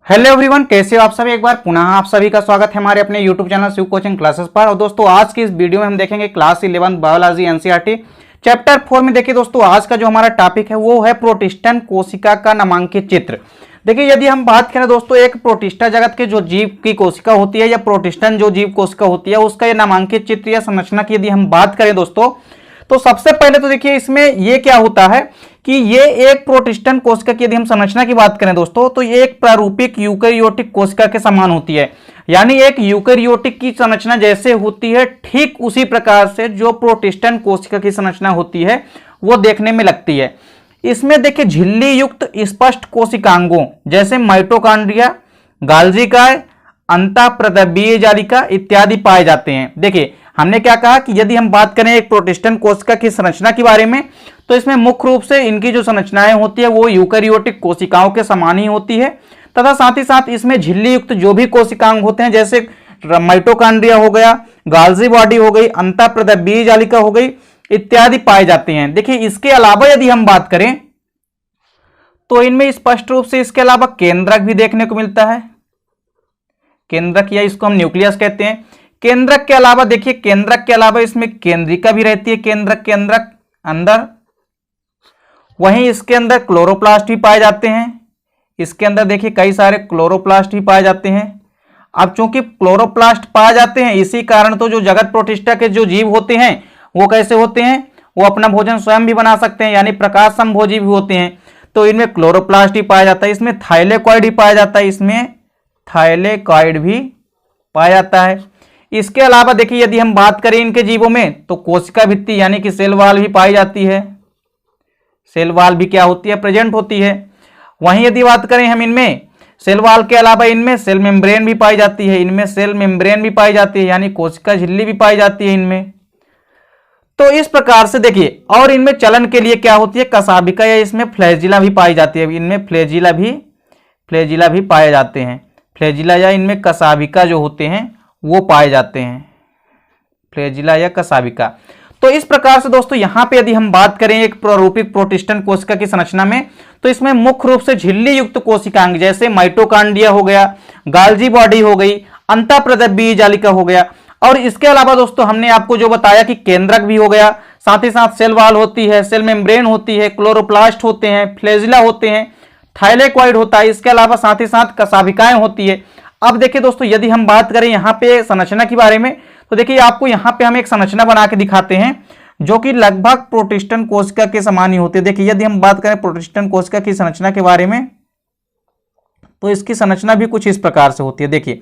Hello everyone, कैसे हो आप सभी। एक बार पुनः आप सभी का स्वागत है हमारे अपने YouTube channel Shiv coaching classes पर। और दोस्तों आज की इस वीडियो में हम देखेंगे क्लास 11 बायोलॉजी एनसीईआरटी चैप्टर 4 में। देखिए दोस्तों, आज का जो हमारा टॉपिक है वो है प्रोटिस्टन कोशिका का नामांकित चित्र। देखिए यदि हम बात करें दोस्तों, एक प्रोटिस्टा जगत के जो जीव की कोशिका होती है या प्रोटिस्टन जो जीव कोशिका होती है उसका ये नामांकित चित्र या संरचना की यदि हम बात करें दोस्तों, तो सबसे पहले तो देखिए इसमें ये क्या होता है कि ये एक प्रोटिस्टन कोशिका की यदि हम संरचना की बात करें दोस्तों, तो ये एक प्रारूपिक यूकेरियोटिक कोशिका के समान होती है। यानी एक यूकेरियोटिक की संरचना जैसे होती है ठीक उसी प्रकार से जो प्रोटिस्टन कोशिका की संरचना होती है वो देखने में लगती है। इसमें देखिए झिल्ली युक्त स्पष्ट कोशिकांगों जैसे माइटोकॉन्ड्रिया, गाल्जिकाय, अंतःप्रद्रव्यीय जालिका इत्यादि पाए जाते हैं। देखिए हमने क्या कहा कि यदि हम बात करें एक प्रोटिस्टन कोशिका की संरचना के बारे में, तो इसमें मुख्य रूप से इनकी जो संरचनाएं होती है वो यूकेरियोटिक कोशिकाओं के समान ही होती है, तथा साथ ही साथ इसमें झिल्ली युक्त जो भी कोशिकांग होते हैं जैसे माइटोकॉन्ड्रिया हो गया, गाल्जी बॉडी हो गई, अंतःप्रद्रव्यीय जालिका हो गई इत्यादि पाए जाते हैं। देखिए इसके अलावा यदि हम बात करें तो इनमें स्पष्ट रूप से इसके अलावा केंद्रक भी देखने को मिलता है। केंद्रक या इसको हम न्यूक्लियस कहते हैं। केंद्रक के अलावा देखिए, केंद्रक के अलावा इसमें केंद्रिका भी रहती है केंद्रक के अंदर। वहीं इसके अंदर क्लोरोप्लास्ट भी पाए जाते हैं। इसके अंदर देखिए कई सारे क्लोरोप्लास्ट भी पाए जाते हैं। अब चूंकि क्लोरोप्लास्ट पाए जाते हैं इसी कारण तो जो जगत प्रोटिस्टा के जो जीव होते हैं वो कैसे होते हैं, वो अपना भोजन स्वयं भी बना सकते हैं, यानी प्रकाश समभोजी भी होते हैं। तो इनमें क्लोरोप्लास्ट ही पाया जाता है। इसमें थाइलेकॉइड भी पाया जाता है, इसमें थाइलेकॉइड भी पाया जाता है। इसके अलावा देखिए यदि हम बात करें इनके जीवों में तो कोशिका भित्ति यानी कि सेल वॉल भी पाई जाती है। सेल वॉल भी क्या होती है, प्रेजेंट होती है। वहीं यदि बात करें हम इनमें सेल वॉल के अलावा इनमें सेल मेम्ब्रेन भी पाई जाती है। इनमें सेल मेम्ब्रेन भी पाई जाती है यानी कोशिका झिल्ली भी पाई जाती है इनमें। तो इस प्रकार से देखिए, और इनमें चलन के लिए क्या होती है, कसाभिका या इसमें फ्लैजिला भी पाई जाती है। इनमें फ्लैजिला भी पाए जाते हैं। फ्लैजिला या इनमें कसाभिका जो होते हैं वो पाए जाते हैं, फ्लैजिला या कसाभिका। तो इस प्रकार से दोस्तों यहां पे यदि हम बात करें एक प्रारूपिक प्रोटिस्टन कोशिका की संरचना में, तो इसमें मुख्य रूप से झिल्ली युक्त कोशिकांग जैसे माइटोकॉन्ड्रिया हो गया, गाल्जी बॉडी हो गई, अंतःप्रद्रव्यीय जालिका हो गया। और इसके अलावा दोस्तों हमने आपको जो बताया कि केंद्रक भी हो गया, साथ ही साथ सेल वॉल होती है, सेल मेम्ब्रेन होती है, क्लोरोप्लास्ट होते हैं, फ्लैजिला होते हैं, थाइलेकॉइड होता है। इसके अलावा साथ ही साथ कसाभिकाएं होती है। अब देखिए दोस्तों, यदि हम बात करें यहाँ पे संरचना के बारे में, तो देखिए आपको यहाँ पे हम एक संरचना बना के दिखाते हैं जो कि लगभग प्रोटिस्टन कोशिका के समान ही होती है। देखिए यदि हम बात करें प्रोटिस्टन कोशिका की संरचना के बारे में, तो इसकी संरचना भी कुछ इस प्रकार से होती है। देखिए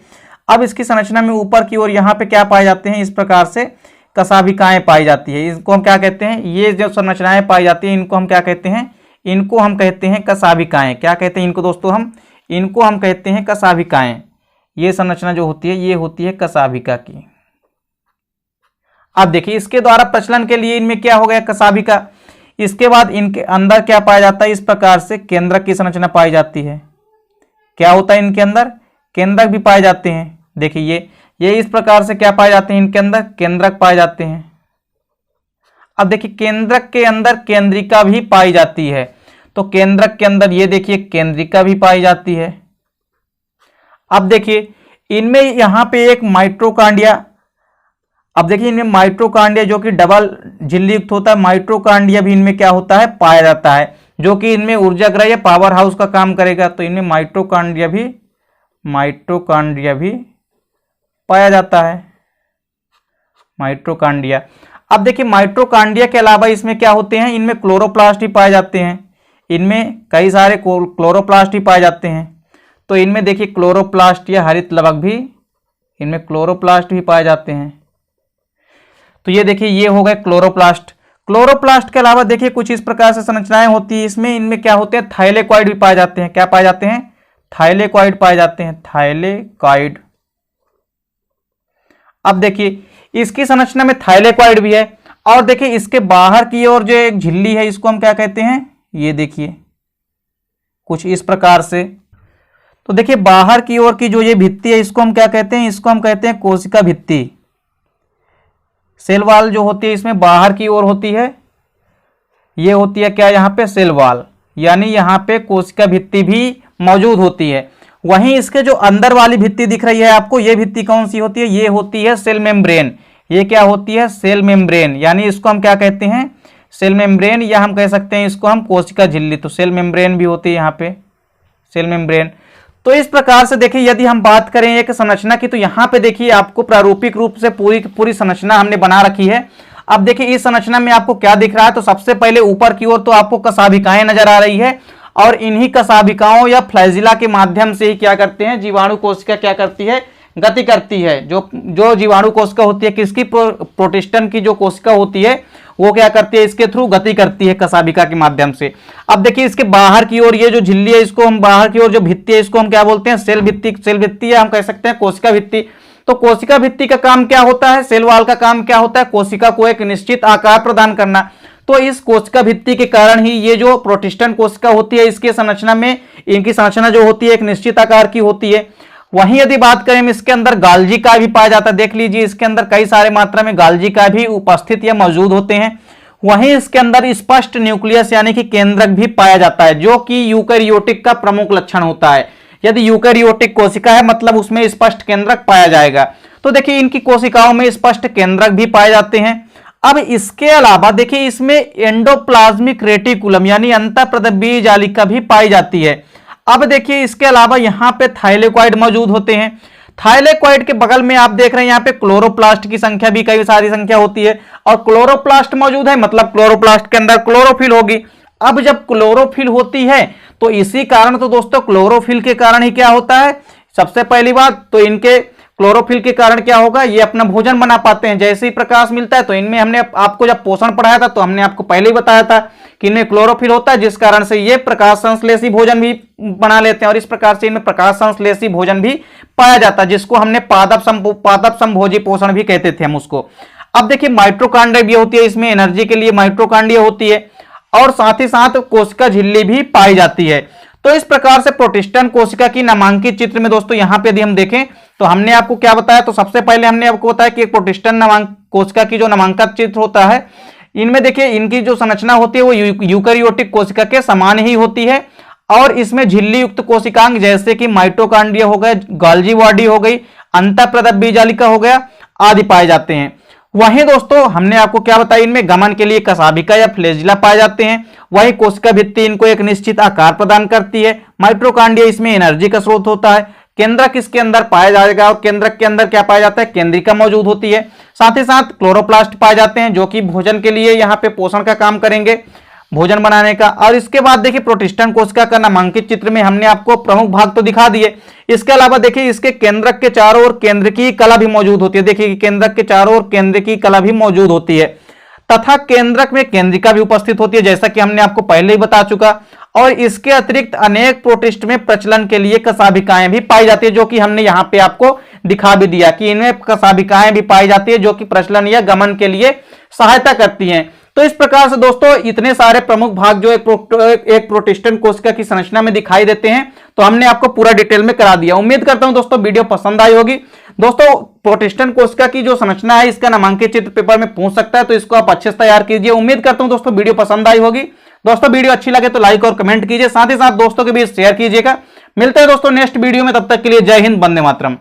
अब इसकी संरचना में ऊपर की ओर यहाँ पे क्या पाए जाते हैं, इस प्रकार से कसाभिकाएं पाई जाती है। इसको हम क्या कहते हैं, ये जो संरचनाएं पाई जाती है इनको हम क्या कहते हैं, इनको हम कहते हैं कसाभिकाएं। क्या कहते हैं इनको दोस्तों, इनको हम कहते हैं कसाभिकाएं। ये संरचना जो होती है ये होती है कसाभिका की। अब देखिए इसके द्वारा प्रचलन के लिए इनमें क्या हो गया, कसाभिका। इसके बाद इनके अंदर क्या पाया जाता है, इस प्रकार से केंद्रक की संरचना पाई जाती है। क्या होता है इनके अंदर, केंद्रक भी पाए जाते हैं। देखिए ये इस प्रकार से क्या पाए जाते हैं, इनके अंदर केंद्रक पाए जाते हैं। अब देखिए केंद्रक के अंदर केंद्रिका भी पाई जाती है। तो केंद्रक के अंदर ये देखिए केंद्रिका भी पाई जाती है। अब देखिए इनमें यहां पे एक माइटोकॉन्ड्रिया, अब देखिए इनमें माइटोकॉन्ड्रिया जो कि डबल झिल्ली युक्त होता है, माइटोकॉन्ड्रिया भी इनमें क्या होता है, पाया जाता है, जो कि इनमें ऊर्जाग्रह या पावर हाउस का काम करेगा। तो इनमें माइटोकॉन्ड्रिया भी पाया जाता है, माइटोकॉन्ड्रिया। अब देखिए माइटोकॉन्ड्रिया के अलावा इसमें क्या होते हैं, इनमें क्लोरोप्लास्ट भी पाए जाते हैं। इनमें कई सारे क्लोरोप्लास्ट भी पाए जाते हैं। तो इनमें देखिए क्लोरोप्लास्ट या हरित लवक भी, इनमें क्लोरोप्लास्ट भी पाए जाते हैं। तो ये देखिए ये हो गए क्लोरोप्लास्ट। क्लोरोप्लास्ट के अलावा देखिए कुछ इस प्रकार से संरचनाएं होती है। इसमें इनमें क्या होते हैं, थाइलेकॉइड भी पाए जाते हैं। क्या पाए जाते हैं, थाइलेकॉइड पाए जाते हैं, थाइलेकॉइड। अब देखिए इसकी संरचना में थाइलेकॉइड भी है। और देखिए इसके बाहर की ओर जो एक झिल्ली है इसको हम क्या कहते हैं, ये देखिए कुछ इस प्रकार से। तो देखिए बाहर की ओर की जो ये भित्ति है इसको हम क्या कहते हैं, इसको हम कहते हैं कोशिका भित्ति। सेल वॉल जो होती है इसमें बाहर की ओर होती है, ये होती है क्या, यहाँ पे सेल वॉल, यानी यहाँ पे कोशिका भित्ति भी मौजूद होती है। वहीं इसके जो अंदर वाली भित्ति दिख रही है आपको, ये भित्ति कौन सी होती है, ये होती है सेल मेम्ब्रेन। ये क्या होती है, सेल मेम्ब्रेन, यानी इसको हम क्या कहते हैं, सेल मेम्ब्रेन, या हम कह सकते हैं इसको हम कोशिका झिल्ली। तो सेल मेम्ब्रेन भी होती है यहाँ पे, सेल मेम्ब्रेन। तो इस प्रकार से देखिए यदि हम बात करें एक संरचना की, तो यहाँ पे देखिए आपको प्रारूपिक रूप से पूरी संरचना हमने बना रखी है। अब देखिए इस संरचना में आपको क्या दिख रहा है, तो सबसे पहले ऊपर की ओर तो आपको कशाभिकाएं नजर आ रही है, और इन्हीं कशाभिकाओं या फ्लैजिला के माध्यम से ही क्या करते हैं, जीवाणु कोशिका क्या करती है, गति करती है। जो जीवाणु कोशिका होती है किसकी, प्रोटिस्टन की जो कोशिका होती है वो क्या करती है, इसके थ्रू गति करती है कशाभिका के माध्यम से। अब देखिए इसके बाहर की ओर ये जो झिल्ली है, इसको हम बाहर की ओर जो भित्ति है इसको हम क्या बोलते हैं, सेल भित्ति। सेल भित्ति या हम कह सकते हैं कोशिका भित्ति। तो कोशिका भित्ति का काम क्या होता है, सेल वॉल का काम क्या होता है, कोशिका को एक निश्चित आकार प्रदान करना। तो इस कोशिका भित्ति के कारण ही ये जो प्रोटिस्टन कोशिका होती है इसकी संरचना में, इनकी संरचना जो होती है एक निश्चित आकार की होती है। वहीं यदि बात करें इसके अंदर गाल्जी का भी पाया जाता है, देख लीजिए इसके अंदर कई सारे मात्रा में गाल्जी का भी उपस्थित या मौजूद होते हैं। वहीं इसके अंदर स्पष्ट न्यूक्लियस यानी कि केंद्रक भी पाया जाता है, जो कि यूकैरियोटिक का प्रमुख लक्षण होता है। यदि यूकैरियोटिक कोशिका है मतलब उसमें स्पष्ट केंद्रक पाया जाएगा। तो देखिए इनकी कोशिकाओं में स्पष्ट केंद्रक भी पाए जाते हैं। अब इसके अलावा देखिए इसमें एंडोप्लाज्मिक रेटिकुलम यानी अंतःप्रदबीज जालिका भी पाई जाती है। अब देखिए इसके अलावा यहाँ पे थाइलेकॉइड मौजूद होते हैं। थाइलेकॉइड के बगल में आप देख रहे हैं यहाँ पे क्लोरोप्लास्ट की संख्या भी कई सारी संख्या होती है, और क्लोरोप्लास्ट मौजूद है मतलब क्लोरोप्लास्ट के अंदर क्लोरोफिल होगी। अब जब क्लोरोफिल होती है तो इसी कारण, तो दोस्तों क्लोरोफिल के कारण ही क्या होता है, सबसे पहली बात तो इनके क्लोरोफिल के कारण क्या होगा, ये अपना भोजन बना पाते हैं। जैसे ही प्रकाश मिलता है तो इनमें हमने आपको जब पोषण पढ़ाया था तो हमने आपको पहले ही बताया था कि इनमें क्लोरोफिल होता है, जिस कारण से ये प्रकाश संश्लेषी भोजन भी बना लेते हैं, और इस प्रकार से इनमें प्रकाश संश्लेषी भोजन भी पाया जाता है, जिसको हमने पादप संभोजी पोषण भी कहते थे हम उसको। अब देखिए माइटोकॉन्ड्रिया भी होती है, इसमें एनर्जी के लिए माइटोकॉन्ड्रिया होती है, और साथ ही साथ कोशिका झिल्ली भी पाई जाती है। तो इस प्रकार से प्रोटिस्टन कोशिका की नामांकित चित्र में दोस्तों यहाँ पे यदि हम देखें तो हमने आपको क्या बताया, तो सबसे पहले हमने आपको बताया कि एक प्रोटिस्टन कोशिका की जो नामांकित चित्र होता है, इनमें देखिए इनकी जो संरचना होती है वो यूकैरियोटिक कोशिका के समान ही होती है, और इसमें झिल्ली युक्त कोशिकांग जैसे कि माइटोकॉन्ड्रिया हो गए, गोल्गी बॉडी हो गई, अंतःप्रदबीज जालिका हो गया आदि पाए जाते हैं। वहीं दोस्तों हमने आपको क्या बताया, इनमें गमन के लिए कशाभिका या फ्लैजिला पाए जाते हैं। वहीं कोशिका भित्ति इनको एक निश्चित आकार प्रदान करती है। माइटोकॉन्ड्रिया इसमें एनर्जी का स्रोत होता है। केंद्रक इसके अंदर पाया जाएगा, और केंद्रक के अंदर क्या पाया जाता है, केंद्रिका मौजूद होती है। साथ ही साथ क्लोरोप्लास्ट पाए जाते हैं जो कि भोजन के लिए यहाँ पे पोषण का काम करेंगे, भोजन बनाने का। और इसके बाद देखिए प्रोटिस्टन कोशिका का नामांकित चित्र में हमने आपको प्रमुख भाग तो दिखा दिए। इसके अलावा देखिए इसके केंद्रक के चारों ओर केंद्रकीय कला भी मौजूद होती है। देखिए केंद्रक के चारों ओर केंद्रकीय कला भी मौजूद होती है, तथा केंद्रक में केंद्रिका भी उपस्थित होती है, जैसा कि हमने आपको पहले ही बता चुका। और इसके अतिरिक्त अनेक प्रोटिस्ट में प्रचलन के लिए कशाभिकाएं भी पाई जाती है, जो कि हमने यहाँ पे आपको दिखा भी दिया कि इनमें कशाभिकाएं भी पाई जाती है जो कि प्रचलन या गमन के लिए सहायता करती हैं। तो इस प्रकार से दोस्तों इतने सारे प्रमुख भाग जो एक प्रोटिस्टन कोशिका की संरचना में दिखाई देते हैं, तो हमने आपको पूरा डिटेल में करा दिया। उम्मीद करता हूं दोस्तों वीडियो पसंद आई होगी। दोस्तों प्रोटिस्टन कोशिका की जो संरचना है इसका नामांकित चित्र पेपर में पूछ सकता है, तो इसको आप अच्छे से तैयार कीजिए। उम्मीद करता हूं दोस्तों वीडियो पसंद आई होगी। दोस्तों वीडियो अच्छी लगे तो लाइक और कमेंट कीजिए, साथ ही साथ दोस्तों के बीच शेयर कीजिएगा। मिलते हैं दोस्तों नेक्स्ट वीडियो में, तब तक के लिए जय हिंद, वंदे मातरम।